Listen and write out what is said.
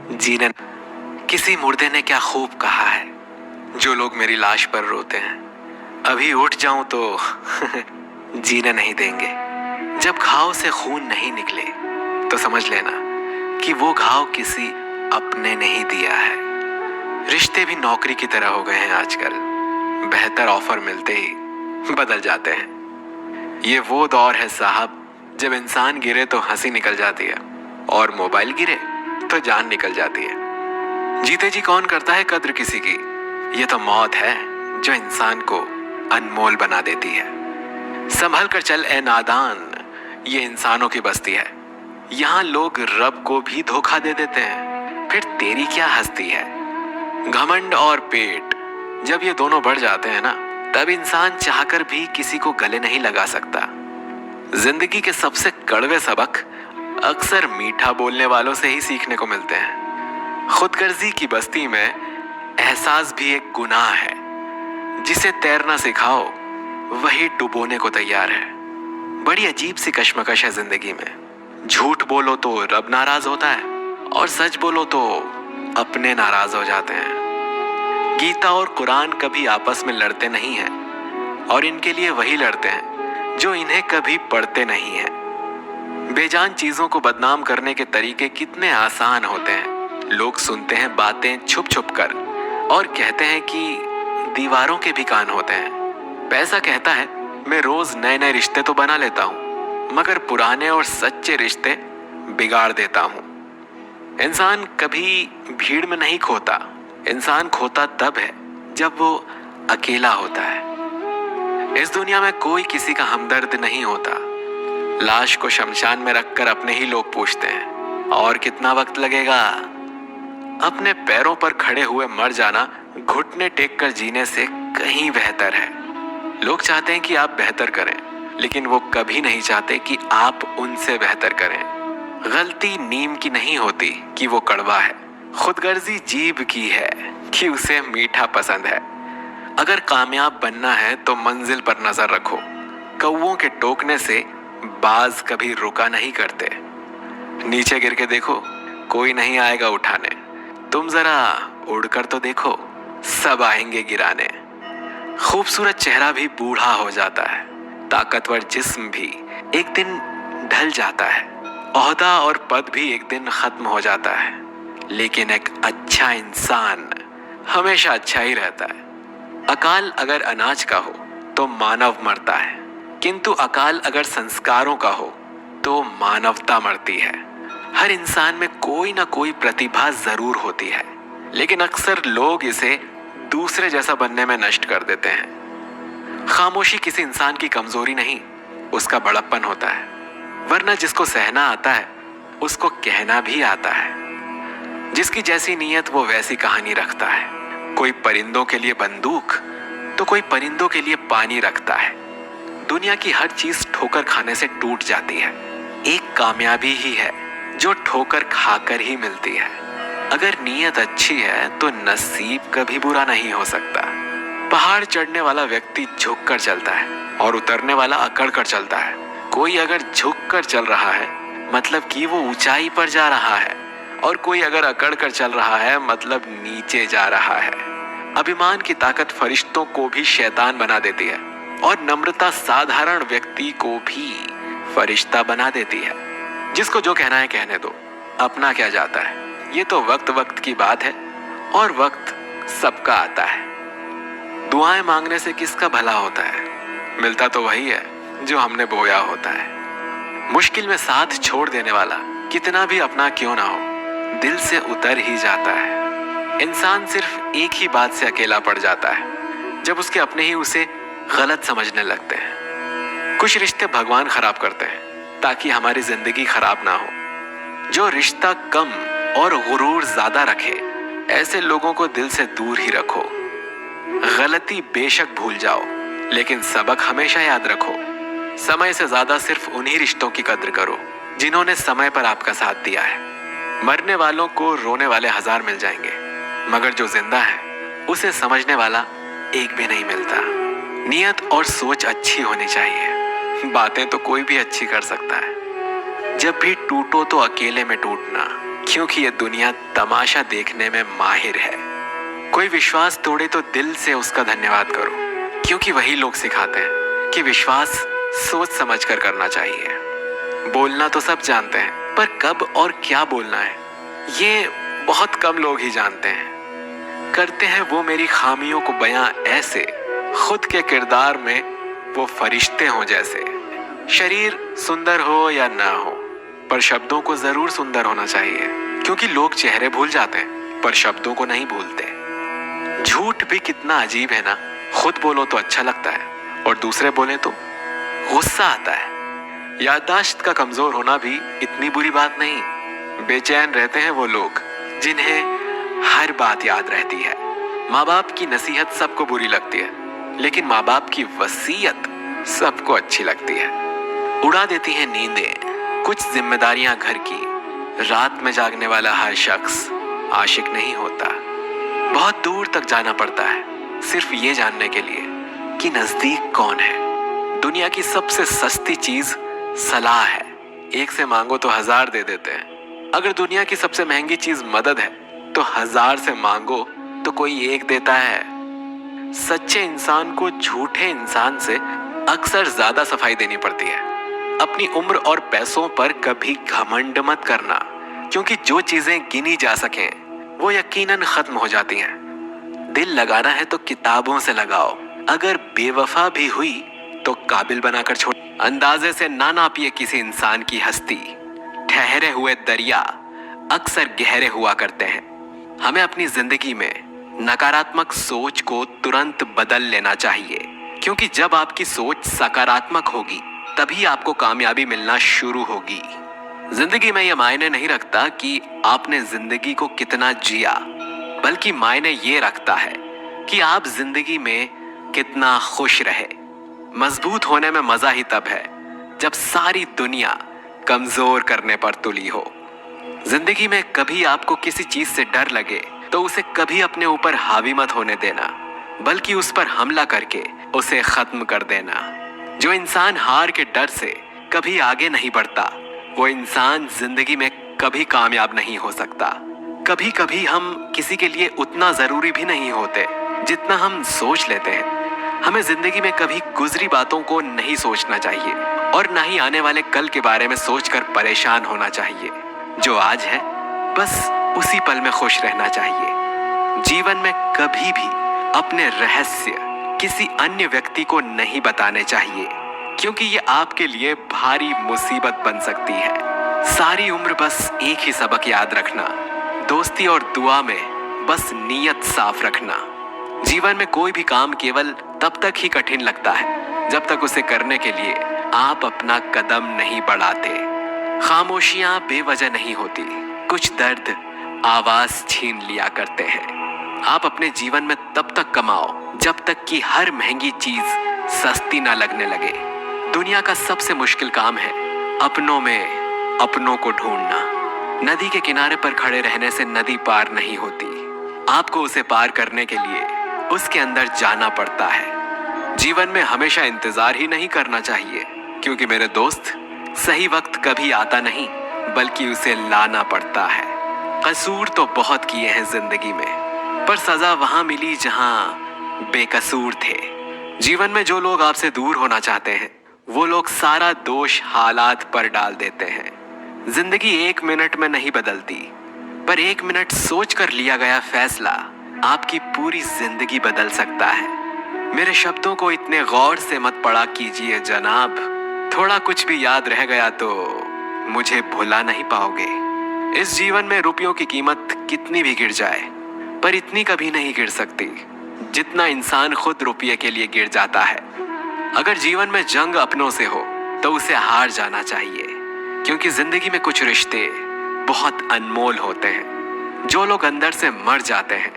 जीने। किसी मुर्दे ने क्या खूब कहा है, जो लोग मेरी लाश पर रोते हैं, अभी उठ जाऊं तो जीने नहीं देंगे। जब घाव से खून नहीं निकले तो समझ लेना कि वो घाव किसी अपने ने ही दिया है। रिश्ते भी नौकरी की तरह हो गए हैं आजकल, बेहतर ऑफर मिलते ही बदल जाते हैं। ये वो दौर है साहब, जब इंसान गिरे तो हंसी निकल जाती है और मोबाइल गिरे तो जान निकल जाती है। जीते जी कौन करता है कद्र किसी की? ये तो मौत है जो इंसान को अनमोल बना देती है। संभल कर चल ए नादान, ये इंसानों की बस्ती है। यहाँ लोग रब को भी धोखा दे देते हैं, फिर तेरी क्या हस्ती है? घमंड और पेट जब ये दोनों बढ़ जाते हैं ना, तब इंसान चाहकर भी किसी को गले नहीं लगा सकता। जिंदगी के सबसे कड़वे सबक अक्सर मीठा बोलने वालों से ही सीखने को मिलते हैं। खुदगर्जी की बस्ती में एहसास भी एक गुनाह है। जिसे तैरना सिखाओ वही डुबोने को तैयार है। बड़ी अजीब सी कश्मकश है जिंदगी में। झूठ बोलो तो रब नाराज होता है और सच बोलो तो अपने नाराज हो जाते हैं। गीता और कुरान कभी आपस में लड़ते नहीं हैं और इनके लिए वही लड़ते हैं जो इन्हें कभी पढ़ते नहीं हैं। बेजान चीजों को बदनाम करने के तरीके कितने आसान होते हैं। लोग सुनते हैं बातें छुप छुप कर और कहते हैं कि दीवारों के भी कान होते हैं। पैसा कहता है मैं रोज नए नए रिश्ते तो बना लेता हूं, मगर पुराने और सच्चे रिश्ते बिगाड़ देता हूं। इंसान कभी भीड़ में नहीं खोता, इंसान खोता तब है जब वो अकेला होता है। इस दुनिया में कोई किसी का हमदर्द नहीं होता। लाश को शमशान में रखकर अपने ही लोग पूछते हैं और कितना वक्त लगेगा। अपने पैरों पर खड़े हुए मर जाना घुटने टेक कर जीने से कहीं बेहतर है। लोग चाहते हैं कि आप बेहतर करें, लेकिन वो कभी नहीं चाहते कि आप उनसे बेहतर करें। गलती नीम की नहीं होती कि वो कड़वा है, खुदगर्जी जीभ की है कि उसे मीठा पसंद है। अगर कामयाब बनना है तो मंजिल पर नजर रखो। कौवों के टोकने से बाज कभी रुका नहीं करते। नीचे गिर के देखो, कोई नहीं आएगा उठाने। तुम जरा उड़कर तो देखो, सब आएंगे गिराने। खूबसूरत चेहरा भी बूढ़ा हो जाता है, ताकतवर जिस्म भी एक दिन ढल जाता है, ओहदा और पद भी एक दिन खत्म हो जाता है, लेकिन एक अच्छा इंसान हमेशा अच्छा ही रहता है। अकाल अगर अनाज का हो तो मानव मरता है, किंतु अकाल अगर संस्कारों का हो तो मानवता मरती है। हर इंसान में कोई ना कोई प्रतिभा जरूर होती है, लेकिन अक्सर लोग इसे दूसरे जैसा बनने में नष्ट कर देते हैं। खामोशी किसी इंसान की कमजोरी नहीं, उसका बड़प्पन होता है। वरना जिसको सहना आता है उसको कहना भी आता है। जिसकी जैसी नीयत वो वैसी कहानी रखता है। कोई परिंदों के लिए बंदूक तो कोई परिंदों के लिए पानी रखता है। दुनिया की हर चीज ठोकर खाने से टूट जाती है। एक कामयाबी ही है जो ठोकर खाकर ही मिलती है। अगर नीयत अच्छी है तो नसीब कभी बुरा नहीं हो सकता। पहाड़ चढ़ने वाला व्यक्ति झुक कर चलता है और उतरने वाला अकड़ कर चलता है। कोई अगर झुक कर चल रहा है मतलब कि वो ऊंचाई पर जा रहा है, और कोई अगर अकड़ कर चल रहा है मतलब नीचे जा रहा है। अभिमान की ताकत फरिश्तों को भी शैतान बना देती है और नम्रता साधारण व्यक्ति को भी फरिश्ता बना देती है। जिसको जो कहना है कहने दो, अपना क्या जाता है। ये तो वक्त वक्त की बात है और वक्त सबका आता है। दुआएं मांगने से किसका भला होता है? मिलता तो वही है जो हमने बोया होता है। मुश्किल में साथ छोड़ देने वाला कितना भी अपना क्यों ना हो, दिल से उतर ही जाता है। इंसान सिर्फ एक ही बात से अकेला पड़ जाता है, जब उसके अपने ही उसे गलत समझने लगते हैं। कुछ रिश्ते भगवान खराब करते हैं ताकि हमारी जिंदगी खराब ना हो। जो रिश्ता कम और गुरूर ज्यादा रखे, ऐसे लोगों को दिल से दूर ही रखो। गलती बेशक भूल जाओ, लेकिन सबक हमेशा याद रखो। समय से ज्यादा सिर्फ उन्हीं रिश्तों की कद्र करो जिन्होंने समय पर आपका साथ दिया है। मरने वालों को रोने वाले 1000 मिल जाएंगे, मगर जो जिंदा है उसे समझने वाला एक भी नहीं मिलता। नियत और सोच अच्छी होनी चाहिए। बातें तो कोई भी अच्छी कर सकता है। जब भी टूटो तो अकेले में टूटना, क्योंकि ये दुनिया तमाशा देखने में माहिर है। कोई विश्वास तोड़े तो दिल से उसका धन्यवाद करो, क्योंकि वही लोग सिखाते हैं कि विश्वास सोच समझ कर करना चाहिए। बोलना तो सब जानते हैं, पर कब और क्या बोलना है ये बहुत कम लोग ही जानते हैं। करते हैं वो मेरी खामियों को बयां ऐसे, खुद के किरदार में वो फरिश्ते हों जैसे। शरीर सुंदर हो या ना हो, पर शब्दों को जरूर सुंदर होना चाहिए, क्योंकि लोग चेहरे भूल जाते हैं पर शब्दों को नहीं भूलते। झूठ भी कितना अजीब है ना, खुद बोलो तो अच्छा लगता है और दूसरे बोले तो गुस्सा आता है। याददाश्त का कमजोर होना भी इतनी बुरी बात नहीं। बेचैन रहते हैं वो लोग जिन्हें हर बात याद रहती है। माँ बाप की नसीहत सबको बुरी लगती है, लेकिन माँ बाप की वसीयत सबको अच्छी लगती है। उड़ा देती है नींदें कुछ जिम्मेदारियां घर की। रात में जागने वाला हर शख्स आशिक नहीं होता। बहुत दूर तक जाना पड़ता है सिर्फ ये जानने के लिए कि नजदीक कौन है। दुनिया की सबसे सस्ती चीज सलाह है, एक से मांगो तो 1000 दे देते हैं। अगर दुनिया की सबसे महंगी चीज मदद है तो 1000 से मांगो तो कोई एक देता है। सच्चे इंसान को झूठे इंसान से अक्सर ज्यादा सफाई देनी पड़ती है। अपनी उम्र और पैसों पर कभी घमंड मत करना, क्योंकि जो चीजें गिनी जा सकें वो यकीनन खत्म हो जाती हैं। दिल लगाना है तो किताबों से लगाओ, अगर बेवफा भी हुई तो काबिल बनाकर छोड़। अंदाजे से ना नापिए किसी इंसान की हस्ती। ठहरे हुए दरिया अक्सर गहरे हुआ करते हैं। हमें अपनी जिंदगी में नकारात्मक सोच को तुरंत बदल लेना चाहिए, क्योंकि जब आपकी सोच सकारात्मक होगी तभी आपको कामयाबी मिलना शुरू होगी। जिंदगी में यह मायने नहीं रखता कि आपने जिंदगी को कितना जिया, बल्कि मायने ये रखता है कि आप जिंदगी में कितना खुश रहे। मजबूत होने में मजा ही तब है जब सारी दुनिया कमजोर करने पर तुली हो। जिंदगी में कभी आपको किसी चीज से डर लगे तो उसे कभी अपने ऊपर हावी मत होने देना, बल्कि उस पर हमला करके उसे खत्म कर देना। जो इंसान हार के डर से कभी आगे नहीं बढ़ता, वो इंसान जिंदगी में कभी कामयाब नहीं हो सकता। कभी कभी हम किसी के लिए उतना जरूरी भी नहीं होते जितना हम सोच लेते हैं। हमें जिंदगी में कभी गुजरी बातों को नहीं सोचना चाहिए और ना ही आने वाले कल के बारे में सोचकर परेशान होना चाहिए। जो आज है बस उसी पल में खुश रहना चाहिए। जीवन में कभी भी अपने रहस्य किसी अन्य व्यक्ति को नहीं बताने चाहिए, क्योंकि ये आपके लिए भारी मुसीबत बन सकती है। सारी उम्र बस एक ही सबक याद रखना, दोस्ती और दुआ में बस नीयत साफ रखना। जीवन में कोई भी काम केवल तब तक ही कठिन लगता है जब तक उसे करने के लिए आप अपना कदम नहीं बढ़ाते। खामोशियां बेवजह नहीं होती, कुछ दर्द आवाज छीन लिया करते हैं। आप अपने जीवन में तब तक कमाओ जब तक कि हर महंगी चीज सस्ती ना लगने लगे। दुनिया का सबसे मुश्किल काम है अपनों में अपनों को ढूंढना। नदी के किनारे पर खड़े रहने से नदी पार नहीं होती, आपको उसे पार करने के लिए उसके अंदर जाना पड़ता है। जीवन में हमेशा इंतजार ही नहीं करना चाहिए, क्योंकि मेरे दोस्त सही वक्त कभी आता नहीं बल्कि उसे लाना पड़ता है। कसूर तो बहुत किए हैं जिंदगी में, पर सजा वहां मिली जहां बेकसूर थे। जीवन में जो लोग आपसे दूर होना चाहते हैं वो लोग सारा दोष हालात पर डाल देते हैं। जिंदगी 1 मिनट में नहीं बदलती, पर 1 मिनट सोच कर लिया गया फैसला आपकी पूरी जिंदगी बदल सकता है। मेरे शब्दों को इतने गौर से मत पढ़ा कीजिए जनाब, थोड़ा कुछ भी याद रह गया तो मुझे भुला नहीं पाओगे। इस जीवन में रुपयों की कीमत कितनी भी गिर जाए, पर इतनी कभी नहीं गिर सकती जितना इंसान खुद रुपये के लिए गिर जाता है। अगर जीवन में जंग अपनों से हो तो उसे हार जाना चाहिए, क्योंकि जिंदगी में कुछ रिश्ते बहुत अनमोल होते हैं। जो लोग अंदर से मर जाते हैं